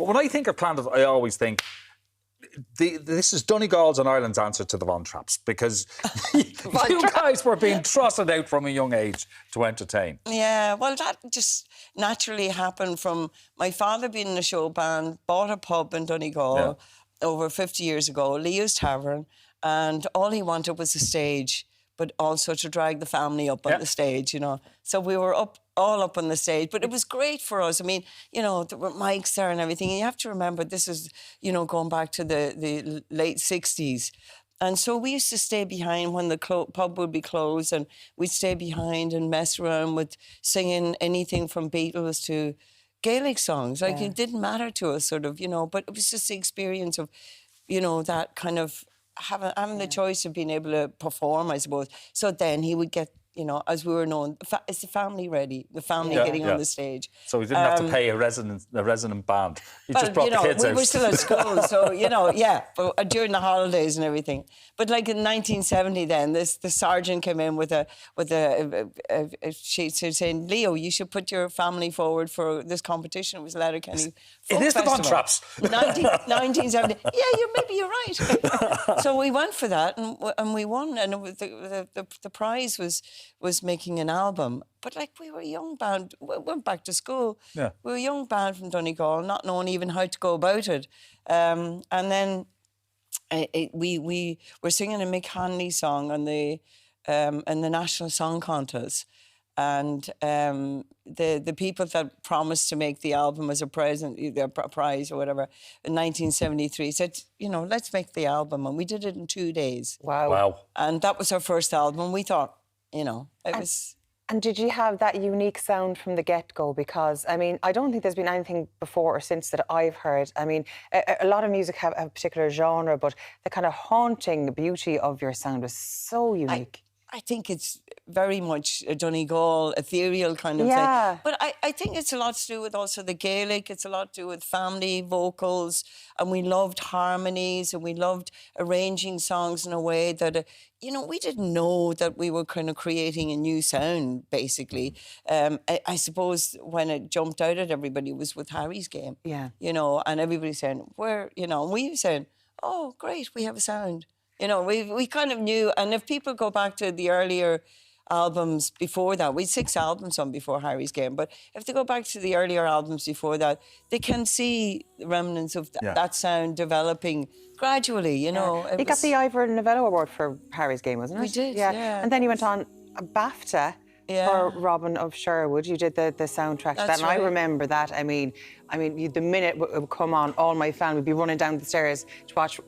But when I think of Clannad, I always think this is Donegal's and Ireland's answer to the Von Traps, because you guys were being trusted out from a young age to entertain. Yeah, well, that just naturally happened from my father being in a show band, bought a pub in Donegal over 50 years ago, Leo's Tavern, and all he wanted was a stage, but also to drag the family up on the stage, you know. So we were all up on the stage, but it was great for us. I mean, you know, there were mics there and everything. And you have to remember, this is, you know, going back to the late 60s. And so we used to stay behind when the pub would be closed, and we'd stay behind and mess around with singing anything from Beatles to Gaelic songs. Like, it didn't matter to us, sort of, you know, but it was just the experience of, you know, that kind of having the choice of being able to perform, I suppose. So then he would get, you know, as we were known, is the family ready? The family getting on the stage. So we didn't have to pay a resident band. He just brought the kids out. We were still at school, so, you know, but during the holidays and everything. But like in 1970 then, the sergeant came in with a sheet saying, Leo, you should put your family forward for this competition. It was Letterkenny Folk It is Festival. the Von Traps. 1970. Yeah, maybe you're right. So we went for that and we won. And it was the prize was making an album. But like, we were a young band, we went back to school. Yeah. We were a young band from Donegal, not knowing even how to go about it. And then we were singing a Mick Hanley song on the National Song Contest. And the people that promised to make the album as a present, a prize or whatever, in 1973 said, you know, let's make the album. And we did it in 2 days. Wow. And that was our first album. We thought, you know, it was... And did you have that unique sound from the get-go? Because, I mean, I don't think there's been anything before or since that I've heard. I mean, a lot of music have a particular genre, but the kind of haunting beauty of your sound was so unique. I think it's very much a Donegal, ethereal kind of thing. But I think it's a lot to do with also the Gaelic. It's a lot to do with family vocals. And we loved harmonies and we loved arranging songs in a way that, you know, we didn't know that we were kind of creating a new sound, basically. I suppose when it jumped out at everybody was with Harry's Game. Yeah. You know, and everybody saying, where, you know, and we were saying, oh, great, we have a sound. You know, we kind of knew, and if people go back to the earlier albums before that, we had 6 albums on before Harry's Game, but if they go back to the earlier albums before that, they can see the remnants of that sound developing gradually, you know. You got the Ivor Novello Award for Harry's Game, wasn't it? We did, yeah. And then you went on a BAFTA for Robin of Sherwood. You did the soundtrack to that, and I remember that. I mean, the minute it would come on, all my family would be running down the stairs to watch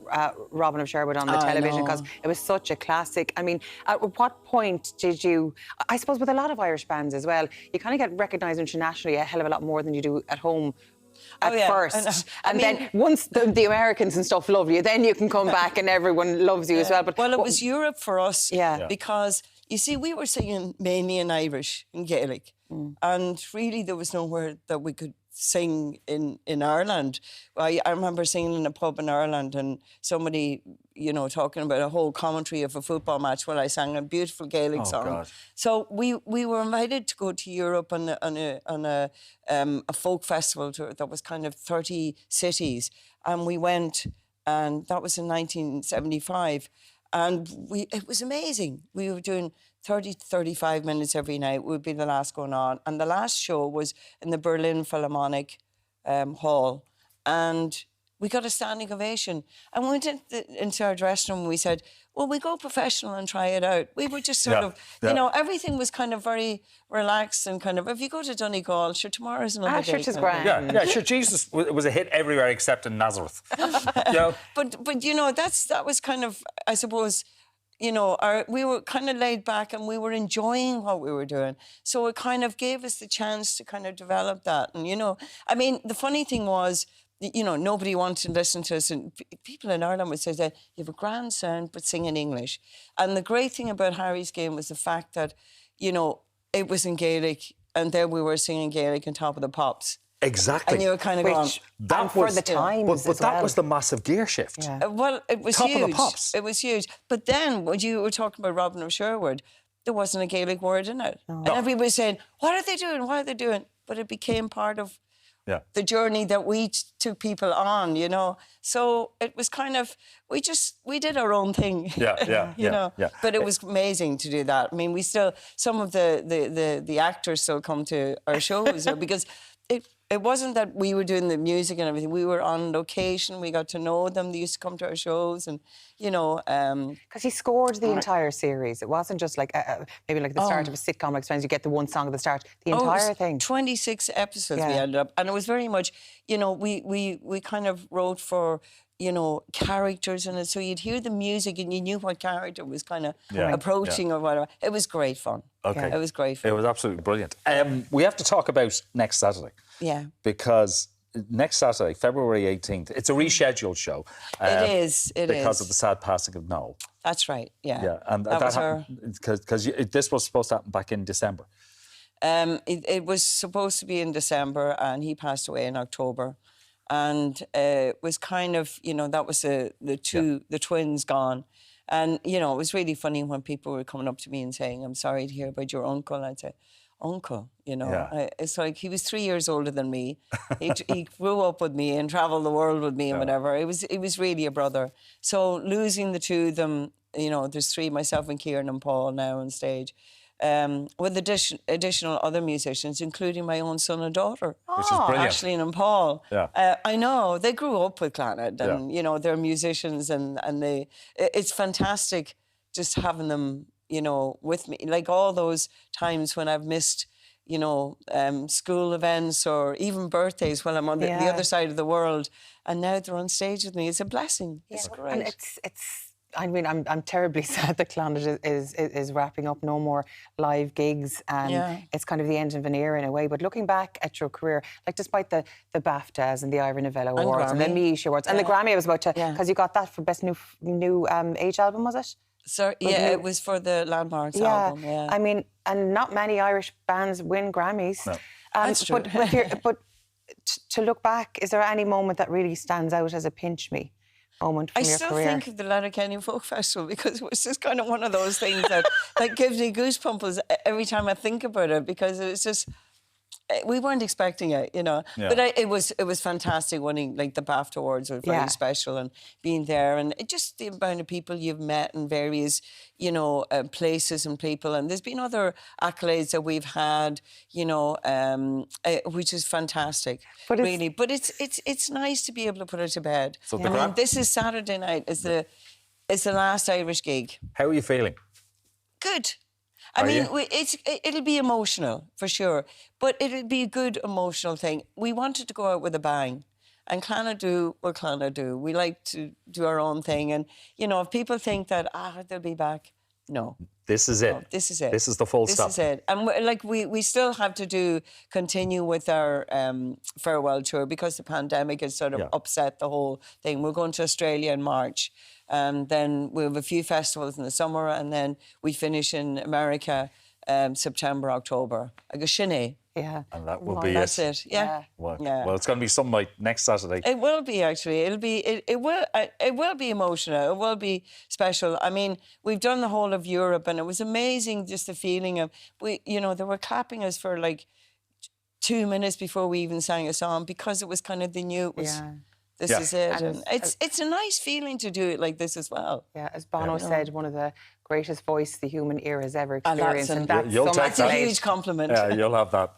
Robin of Sherwood on the television, because it was such a classic. I mean, at what point did you... I suppose with a lot of Irish bands as well, you kind of get recognised internationally a hell of a lot more than you do at home at first. And then once the Americans and stuff love you, then you can come back and everyone loves you as well. But it was Europe for us, because... You see, we were singing mainly in Irish, in Gaelic, and really there was nowhere that we could sing in Ireland. I remember singing in a pub in Ireland and somebody, you know, talking about a whole commentary of a football match while I sang a beautiful Gaelic song. God. So we were invited to go to Europe on a folk festival tour that was kind of 30 cities, and we went, and that was in 1975. And it was amazing. We were doing 30 to 35 minutes every night. Would be the last going on. And the last show was in the Berlin Philharmonic Hall. And we got a standing ovation. And we went into our dressing room and we said, well, we go professional and try it out. We were just sort of, you know, everything was kind of very relaxed and kind of, if you go to Donegal, sure, tomorrow's another day. Sure, grand. Sure, Jesus was a hit everywhere except in Nazareth. You know? But you know, that was kind of, I suppose, you know, we were kind of laid back and we were enjoying what we were doing. So it kind of gave us the chance to kind of develop that. And, you know, I mean, the funny thing was, you know, nobody wanted to listen to us. And people in Ireland would say that you have a grand sound, but sing in English. And the great thing about Harry's Game was the fact that, you know, it was in Gaelic and there we were singing Gaelic on Top of the Pops. Exactly. And you were kind of going... That for the times But that was the massive gear shift. Yeah. Well, it was Top huge. of the Pops. It was huge. But then, when you were talking about Robin of Sherwood, there wasn't a Gaelic word in it. No. And everybody was saying, what are they doing? What are they doing? But it became part of the journey that we took people on, you know. So it was kind of, we did our own thing. You know. But it was amazing to do that. I mean, we still, some of the actors still come to our shows because it wasn't that we were doing the music and everything. We were on location. We got to know them. They used to come to our shows, and you know, because he scored the entire series. It wasn't just like maybe like the start of a sitcom. Like sometimes you get the one song at the start. The entire thing. 26 episodes we ended up, and it was very much, you know, we kind of wrote for, you know, characters in it, so you'd hear the music and you knew what character was kind of approaching or whatever. It was great fun. Okay, it was great fun. It was absolutely brilliant. We have to talk about next Saturday. Yeah, because next Saturday, February 18th, it's a rescheduled show. It is. Because of the sad passing of Noel. That's right. Yeah. Yeah, and that happened because this was supposed to happen back in December. It was supposed to be in December, and he passed away in October. And it was kind of, you know, that was the twins gone. And, you know, it was really funny when people were coming up to me and saying, I'm sorry to hear about your uncle. And I'd say, uncle, you know. It's like he was 3 years older than me. He grew up with me and travelled the world with me and whatever. It was really a brother. So losing the two of them, you know, there's three, myself and Kieran and Paul now on stage. With additional other musicians, including my own son and daughter, which is brilliant. Aisling and Paul. Yeah. I know they grew up with Clannad, and you know they're musicians, and it's fantastic just having them, you know, with me. Like all those times when I've missed, you know, school events or even birthdays while I'm on the other side of the world, and now they're on stage with me. It's a blessing. Yeah. It's great. And it's. I mean, I'm terribly sad that Clannad is wrapping up. No more live gigs, and it's kind of the end of an era in a way. But looking back at your career, like despite the BAFTAs and the Ira Novello Awards and the Mish Awards and the Grammy, I was about to, because you got that for best new age album, was it? So it was for the Landmarks album. Yeah, I mean, and not many Irish bands win Grammys. No. That's true. But to look back, is there any moment that really stands out as a pinch me moment from your career? I still think of the Letterkenny Folk Festival because it was just kind of one of those things that gives me goosebumps every time I think about it, because it was just, we weren't expecting it, you know. Yeah. But it was fantastic winning, like the BAFTA Awards were very special, and being there, and just the amount of people you've met in various, you know, places and people. And there's been other accolades that we've had, you know, which is fantastic, but really. But it's nice to be able to put it to bed. So this is Saturday night. Is the last Irish gig. How are you feeling? Good. I mean, it'll be emotional, for sure, but it'll be a good emotional thing. We wanted to go out with a bang, and Clannad do what Clannad do. We like to do our own thing, and, you know, if people think that, they'll be back, no. This is it. No, this is it. This is the full stop. This is it. And, we still have to continue with our farewell tour because the pandemic has sort of upset the whole thing. We're going to Australia in March. And then we have a few festivals in the summer, and then we finish in America September, October. I go Shinny. Yeah. And that will be That's it. Yeah. Well, it's going to be some night next Saturday. It will be, actually. It will be emotional. It will be special. I mean, we've done the whole of Europe, and it was amazing, just the feeling of, you know, they were clapping us for like 2 minutes before we even sang a song, because it was kind of, they knew it was... This is it. And it's a nice feeling to do it like this as well. Yeah, as Bono said, one of the greatest voice the human ear has ever And experienced. that's a huge compliment. Yeah, you'll have that.